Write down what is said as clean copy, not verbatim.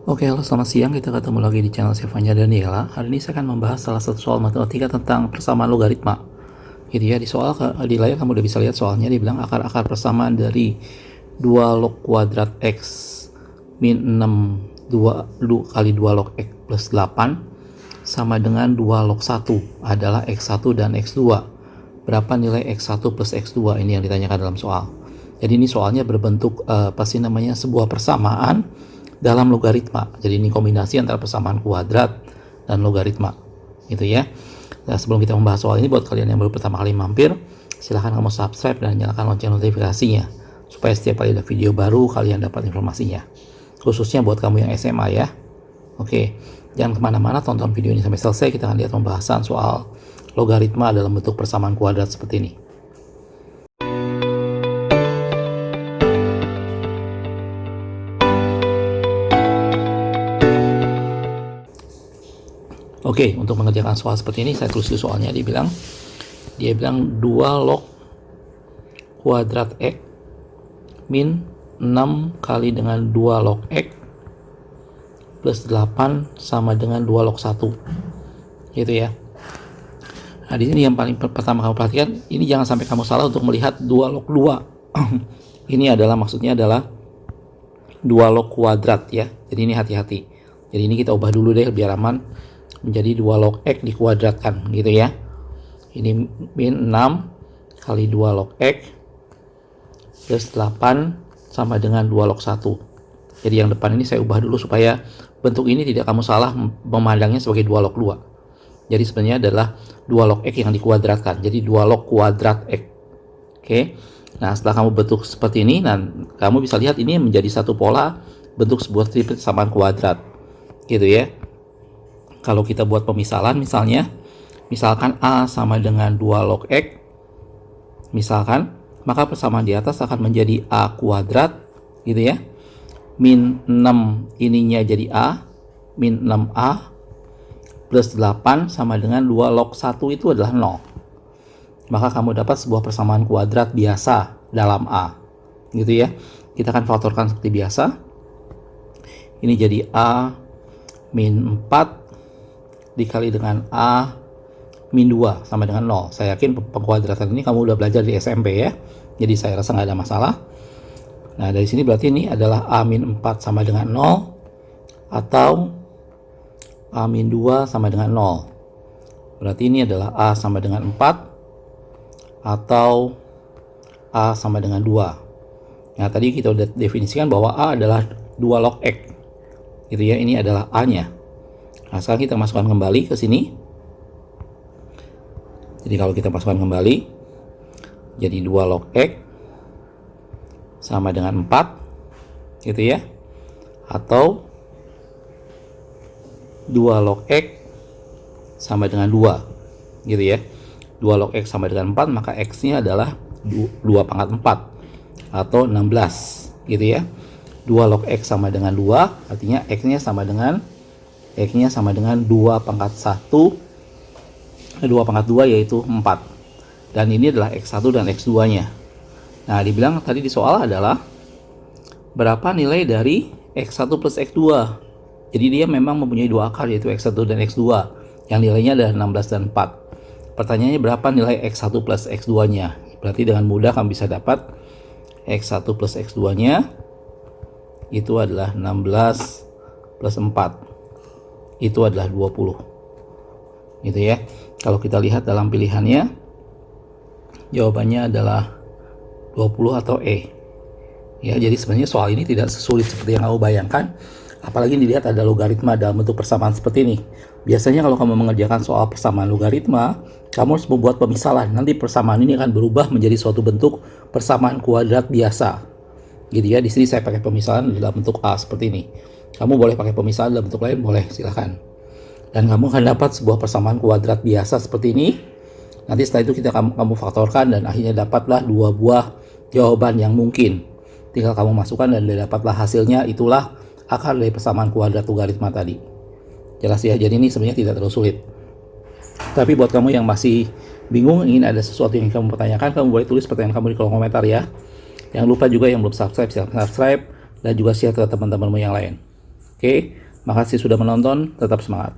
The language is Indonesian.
Oke, halo selamat siang. Kita ketemu lagi di channel Silvanya Daniela. Hari ini saya akan membahas salah satu soal matematika tentang persamaan logaritma. Gitu ya, di layar kamu udah bisa lihat soalnya. Dibilang akar-akar persamaan dari 2 log kuadrat x min 6 kali 2 log x plus 8 sama dengan 2 log 1 adalah x1 dan x2. Berapa nilai x1 plus x2? Ini yang ditanyakan dalam soal. Jadi ini soalnya berbentuk sebuah persamaan dalam logaritma. Jadi ini kombinasi antara persamaan kuadrat dan logaritma, gitu ya. Nah, sebelum kita membahas soal ini, buat kalian yang baru pertama kali mampir, silahkan kamu subscribe dan nyalakan lonceng notifikasinya supaya setiap kali ada video baru kalian dapat informasinya. Khususnya buat kamu yang SMA ya. Oke, jangan kemana-mana, tonton video ini sampai selesai. Kita akan lihat pembahasan soal logaritma dalam bentuk persamaan kuadrat seperti ini. Oke, untuk mengerjakan soal seperti ini, saya tulis soalnya. Dia bilang 2 log kuadrat x min 6 kali dengan 2 log x plus 8 sama dengan 2 log 1. Gitu ya. Nah, di sini yang paling pertama kamu perhatikan, ini jangan sampai kamu salah untuk melihat 2 log 2. Ini maksudnya adalah 2 log kuadrat ya. Jadi ini hati-hati. Jadi ini kita ubah dulu deh biar aman. Menjadi 2 log x dikuadratkan, gitu ya. Ini min 6 kali 2 log x plus 8 sama dengan 2 log 1. Jadi yang depan ini saya ubah dulu supaya bentuk ini tidak kamu salah memandangnya sebagai 2 log 2. Jadi sebenarnya adalah 2 log x yang dikuadratkan. Jadi 2 log kuadrat x. Oke. Nah, setelah kamu bentuk seperti ini, nah kamu bisa lihat ini menjadi satu pola bentuk sebuah triplet persamaan kuadrat. Gitu ya. Kalau kita buat pemisalan misalkan A sama dengan 2 log X, misalkan, maka persamaan di atas akan menjadi A kuadrat, gitu ya. Min 6 ininya jadi A, min 6A, plus 8 sama dengan 2 log 1 itu adalah 0. Maka kamu dapat sebuah persamaan kuadrat biasa dalam A, gitu ya. Kita akan faktorkan seperti biasa. Ini jadi A min 4 dikali dengan A min 2 sama dengan 0. Saya yakin pengkuadratan ini kamu udah belajar di SMP ya. Jadi saya rasa nggak ada masalah. Nah, dari sini berarti ini adalah A min 4 sama dengan 0 atau A min 2 sama dengan 0. Berarti ini adalah A sama dengan 4 atau A sama dengan 2. Nah, tadi kita udah definisikan bahwa A adalah 2 log X. Gitu ya, ini adalah A-nya. Nah, sekarang kita masukkan kembali ke sini. Jadi kalau kita masukkan kembali, jadi 2 log X sama dengan 4, gitu ya. Atau 2 log X sama dengan 2, gitu ya. 2 log X sama dengan 4, maka X-nya adalah 2 pangkat 4, atau 16, gitu ya. 2 log X sama dengan 2, artinya X-nya sama dengan 2 pangkat 1, 2 pangkat 2 yaitu 4. Dan ini adalah X1 dan X2 nya. Nah, dibilang tadi di soal adalah berapa nilai dari X1 plus X2. Jadi dia memang mempunyai dua akar yaitu X1 dan X2 yang nilainya adalah 16 dan 4. Pertanyaannya berapa nilai X1 plus X2 nya. Berarti dengan mudah kamu bisa dapat X1 plus X2 nya itu adalah 16 plus 4. Itu adalah 20, gitu ya. Kalau kita lihat dalam pilihannya, jawabannya adalah 20 atau E ya. Jadi sebenarnya soal ini tidak sesulit seperti yang kamu bayangkan, apalagi dilihat ada logaritma dalam bentuk persamaan seperti ini. Biasanya kalau kamu mengerjakan soal persamaan logaritma, kamu harus membuat pemisalan. Nanti persamaan ini akan berubah menjadi suatu bentuk persamaan kuadrat biasa, gitu ya. Di sini saya pakai pemisalan dalam bentuk A seperti ini. Kamu boleh pakai pemisahan dalam bentuk lain, boleh, silahkan. Dan kamu akan dapat sebuah persamaan kuadrat biasa seperti ini. Nanti setelah itu kamu faktorkan dan akhirnya dapatlah 2 buah jawaban yang mungkin. Tinggal kamu masukkan dan dapatlah hasilnya, itulah akar dari persamaan kuadrat logaritma tadi. Jelas ya, jadi ini sebenarnya tidak terlalu sulit. Tapi buat kamu yang masih bingung, ingin ada sesuatu yang kamu pertanyakan, kamu boleh tulis pertanyaan kamu di kolom komentar ya. Jangan lupa juga yang belum subscribe, silahkan subscribe dan juga share ke teman-temanmu yang lain. Oke. Oke, makasih sudah menonton, tetap semangat.